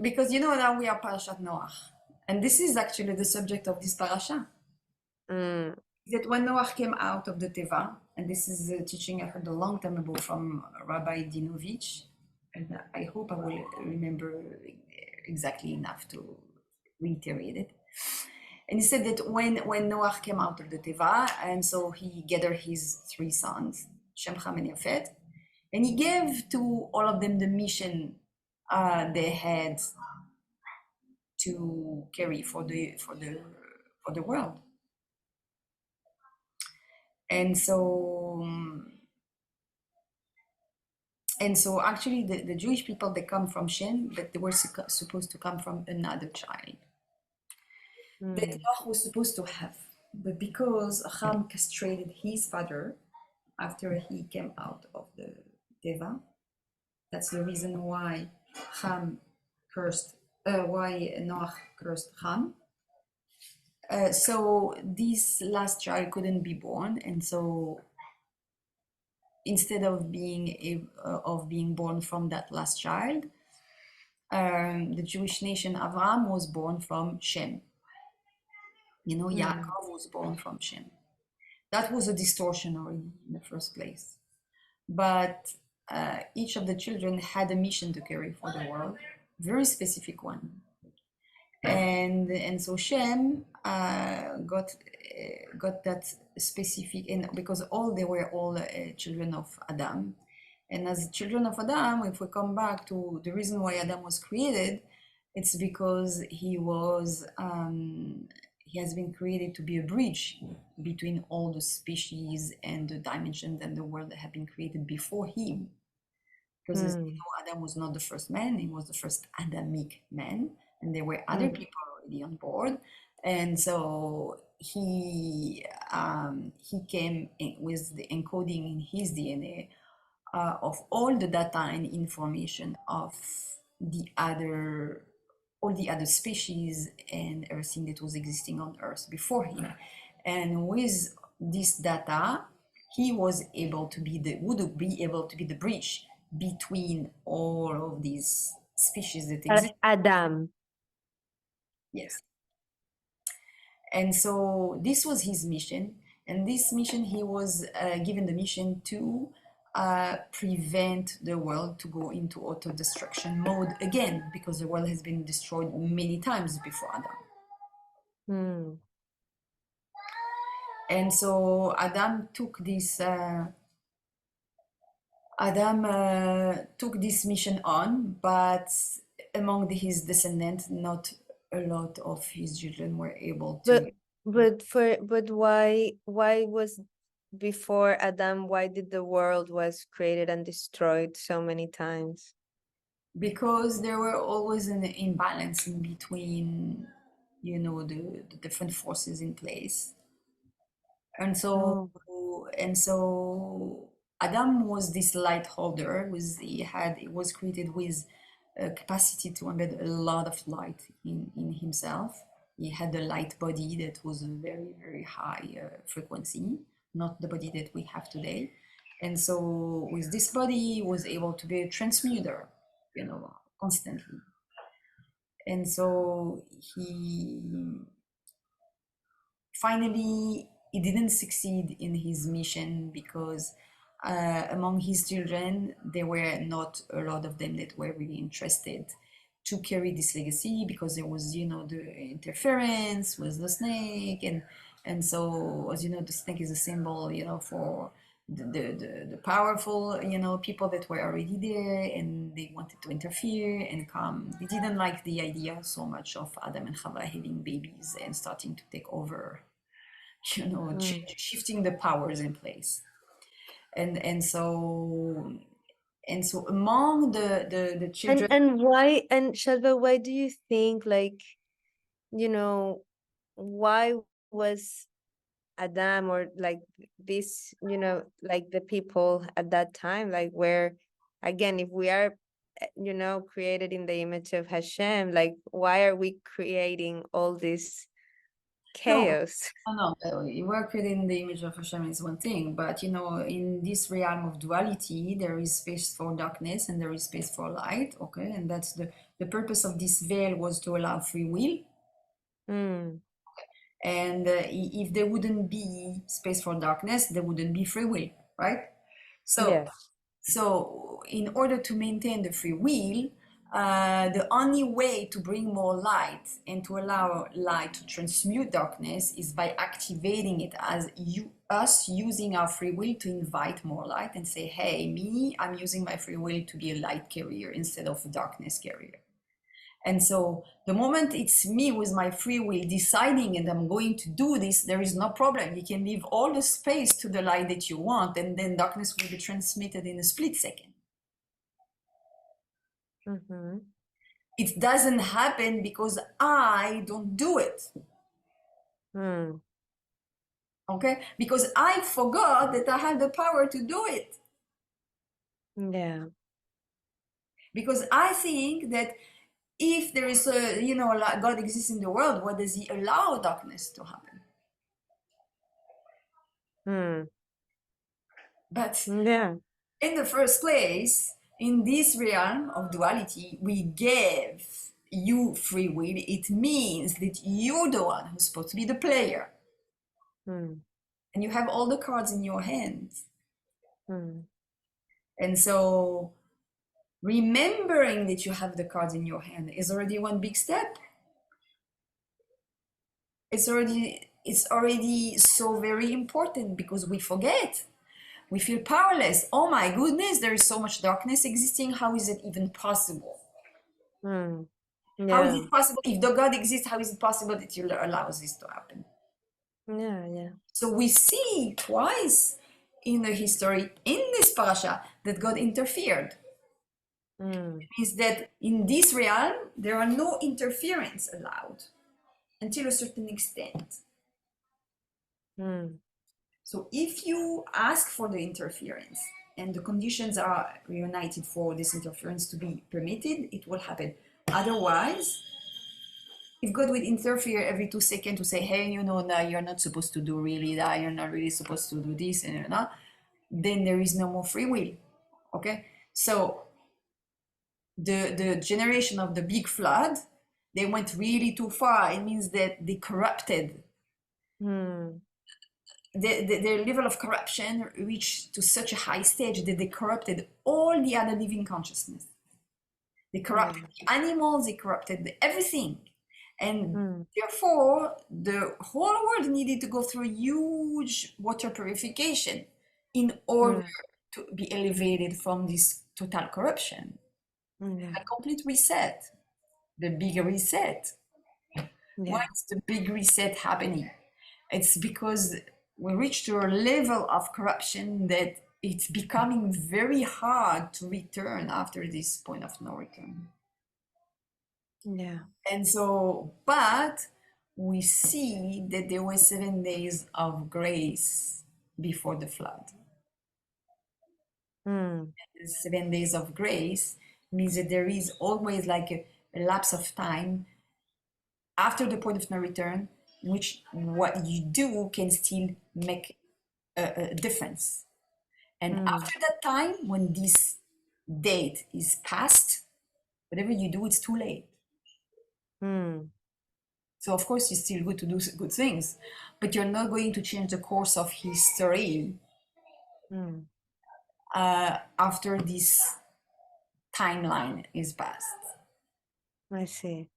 because now we are Parashat Noach, and this is actually the subject of this parasha. That when Noach came out of the Teva, and this is a teaching I heard a long time ago from Rabbi Dinovich, and I hope I will remember exactly enough to reiterate it. And he said that when Noach came out of the Teva, and so he gathered his 3 sons, Shem, Ham, and Yafet, and he gave to all of them the mission they had to carry for the world. And so actually the Jewish people, they come from Shem, but they were supposed to come from another child that Noach was supposed to have. But because Ham castrated his father after he came out of the Teva, that's the reason why Noach cursed Ham. So this last child couldn't be born, and so instead of being born from that last child, the Jewish nation Avraham was born from Shem. Yaakov was born from Shem. That was a distortion already in the first place. But each of the children had a mission to carry for the world, very specific one. And so Shem got that specific, and because they were all children of Adam. And as children of Adam, if we come back to the reason why Adam was created, it's because he has been created to be a bridge between all the species and the dimensions and the world that have been created before him. Because as you know, Adam was not the first man, he was the first Adamic man, and there were other people already on board. And so he came with the encoding in his DNA of all the data and information of all the other species and everything that was existing on Earth before him. And with this data, he was able to be the bridge between all of these species that exist. Adam. Yes. And so this was his mission. And this mission, he was given the mission to prevent the world to go into auto-destruction mode again, because the world has been destroyed many times before Adam. And so Adam took this mission on, but among his descendants, not a lot of his children were able to. But why was before Adam, why did the world was created and destroyed so many times? Because there were always an imbalance in between, the different forces in place. And so Adam was this light holder. He was created with a capacity to embed a lot of light in himself. He had a light body that was a very, very high frequency, not the body that we have today. And so with this body, he was able to be a transmuter, constantly. And so finally, he didn't succeed in his mission because among his children, there were not a lot of them that were really interested to carry this legacy, because there was, the interference with the snake, and so, as you know, the snake is a symbol, for the powerful, people that were already there, and they wanted to interfere and come. They didn't like the idea so much of Adam and Chava having babies and starting to take over, shifting the powers in place. And so among the children, and why, and Shalva, why do you think, why was Adam, or this, the people at that time, where, again, if we are, created in the image of Hashem, why are we creating all this chaos? No, you were created in the image of Hashem is one thing, but in this realm of duality, there is space for darkness and there is space for light, okay? And that's the The purpose of this veil was to allow free will. And if there wouldn't be space for darkness, there wouldn't be free will, right? Yes. So in order to maintain the free will, the only way to bring more light and to allow light to transmute darkness is by activating it as us using our free will to invite more light and say, hey, me, I'm using my free will to be a light carrier instead of a darkness carrier. And so the moment it's me with my free will deciding and I'm going to do this, there is no problem. You can leave all the space to the light that you want, and then darkness will be transmitted in a split second. It doesn't happen because I don't do it. Okay? Because I forgot that I have the power to do it. Yeah. Because I think that if there is a, God exists in the world, why does he allow darkness to happen? But Yeah. in the first place, in this realm of duality, we gave you free will. It means that you're the one who's supposed to be the player. And you have all the cards in your hands. And so remembering that you have the cards in your hand is already one big step. It's already so very important, because we forget. We feel powerless. Oh my goodness, there is so much darkness existing. How is it even possible? Yeah. How is it possible? If the God exists, how is it possible that you allow this to happen? Yeah. So we see twice in the history, in this parasha, that God interfered. Is that in this realm, there are no interference allowed until a certain extent. So if you ask for the interference and the conditions are reunited for this interference to be permitted, it will happen. Otherwise, if God would interfere every 2 seconds to say, hey, now you're not supposed to do really that, you're not really supposed to do this, and then there is no more free will. Okay? So the generation of the big flood, they went really too far. It means that they corrupted. Their level of corruption reached to such a high stage that they corrupted all the other living consciousness. They corrupted the animals, they corrupted everything. And therefore, the whole world needed to go through huge water purification in order to be elevated from this total corruption. A complete reset, the big reset. Why is the big reset happening? It's because we reached to a level of corruption that it's becoming very hard to return after this point of no return. Yeah. And so, but we see that there were 7 days of grace before the flood. 7 days of grace means that there is always like a lapse of time after the point of no return, in which what you do can still make a difference. And after that time, when this date is passed, whatever you do, it's too late. So of course it's still good to do good things, but you're not going to change the course of history after this timeline is passed. I see.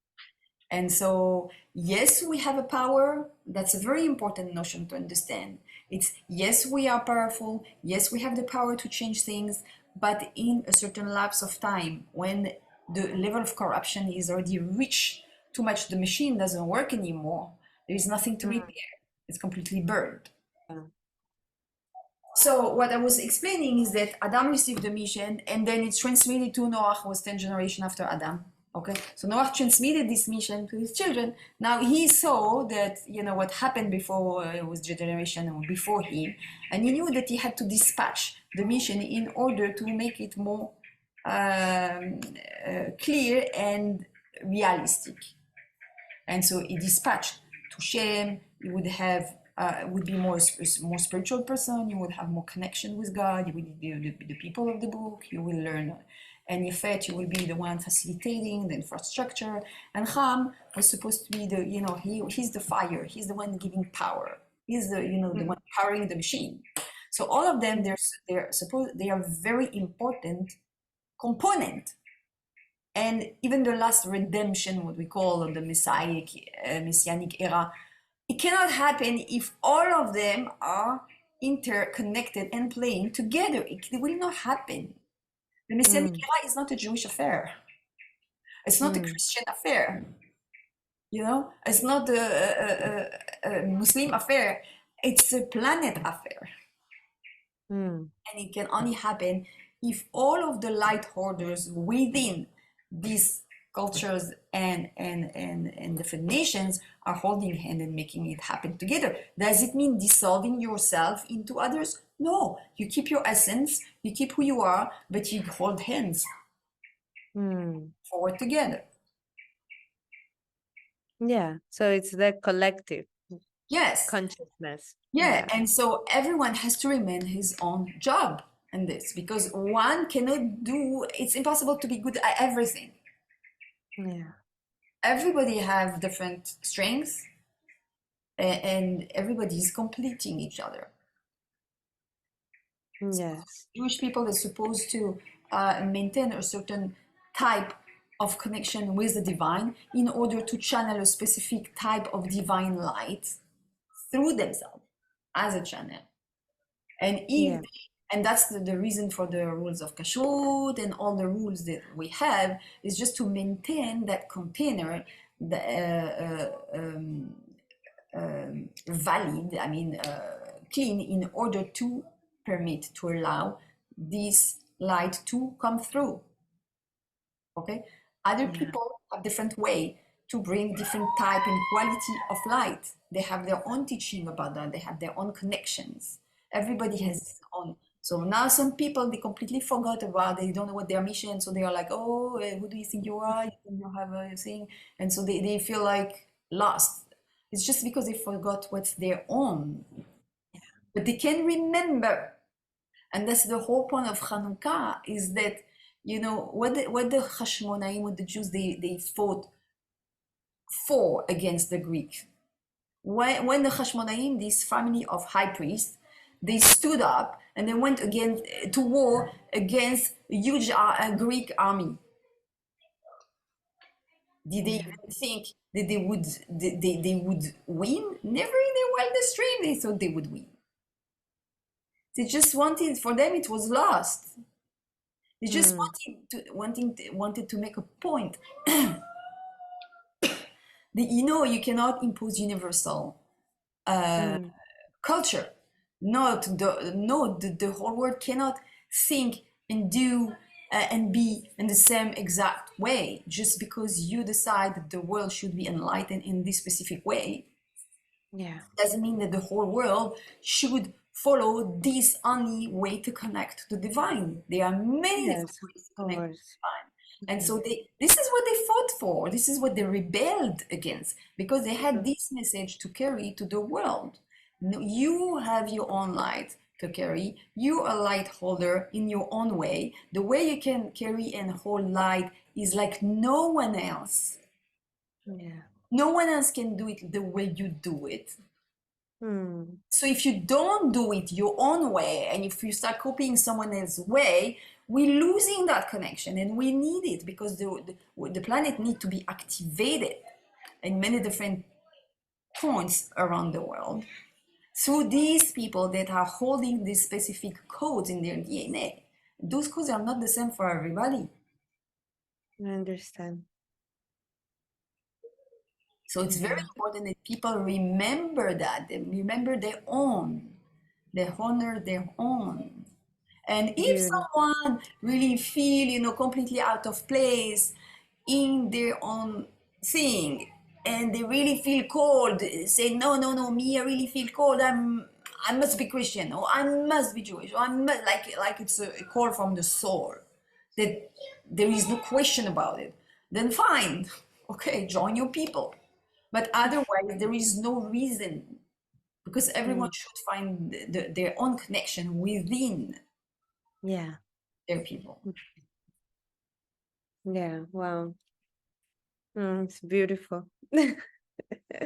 And so, yes, we have a power. That's a very important notion to understand. It's, yes, we are powerful. Yes, we have the power to change things, but in a certain lapse of time, when the level of corruption is already reached too much, the machine doesn't work anymore. There is nothing to repair. It's completely burned. So what I was explaining is that Adam received the mission, and then it's transmitted to Noach, who was 10 generations after Adam. Okay, so Noach transmitted this mission to his children. Now he saw that, what happened before it was the generation or before him, and he knew that he had to dispatch the mission in order to make it more clear and realistic. And so he dispatched to Shem. He would have would be more spiritual person. You would have more connection with God. You would be the people of the book. You will learn and Yefet, you will be the one facilitating the infrastructure, and Ham was supposed to be the, you know, he's the fire, he's the one giving power, he's the, you know, the one powering the machine. So all of them, they are very important component. And even the last redemption, what we call the Messianic Era, it cannot happen if all of them are interconnected and playing together. It will not happen. The Messianic Era is not a Jewish affair. It's not a Christian affair. You know, it's not a Muslim affair. It's a planet affair. And it can only happen if all of the light holders within these cultures and definitions are holding hand and making it happen together. Does it mean dissolving yourself into others? No, you keep your essence, you keep who you are, but you hold hands forward together. Yeah, so it's the collective Yes. consciousness. Yeah, and so everyone has to remain his own job in this, because one cannot do, it's impossible to be good at everything. Yeah. Everybody have different strengths, and everybody is completing each other. Yes. Jewish people are supposed to maintain a certain type of connection with the divine in order to channel a specific type of divine light through themselves as a channel. And if and that's the reason for the rules of kashrut and all the rules that we have, is just to maintain that container, the valid, I mean, clean, in order to permit, to allow this light to come through. Okay, other people have different way to bring different type and quality of light. They have their own teaching about that. They have their own connections. Everybody has his own. So now some people, they completely forgot about, they don't know what their mission. So they are like, oh, who do you think you are? You think you have a thing? And so they feel like lost. It's just because they forgot what's their own. But they can remember. And that's the whole point of Hanukkah, is that, you know, what the Hashmonaim, what the Jews, they fought for against the Greek. When the Hashmonaim, this family of high priests, they stood up and they went again to war against a huge Greek army. Did they even think that they would win? Never in their wildest dream they thought they would win. They just wanted, for them it was lost. They just wanted to make a point. You know, you cannot impose universal culture. The whole world cannot think and do and be in the same exact way. Just because you decide that the world should be enlightened in this specific way, doesn't mean that the whole world should follow this only way to connect to the divine. There are many different ways to connect to the divine. And so this is what they fought for. This is what they rebelled against, because they had this message to carry to the world. You have your own light to carry. You're a light holder in your own way. The way you can carry and hold light is like no one else. No one else can do it the way you do it. So if you don't do it your own way, and if you start copying someone else's way, we're losing that connection, and we need it, because the planet needs to be activated in many different points around the world through these people that are holding these specific codes in their DNA. Those codes are not the same for everybody. I understand. So it's very important that people remember that, they remember their own, they honor their own. And if someone really feel, you know, completely out of place in their own thing, and they really feel cold, say, no, me, I really feel cold, I must be Christian, or I must be Jewish, or I must, like it's a call from the soul, that there is no question about it, then fine, okay, join your people. But otherwise, there is no reason, because everyone should find their own connection within their people. Yeah, wow. It's beautiful.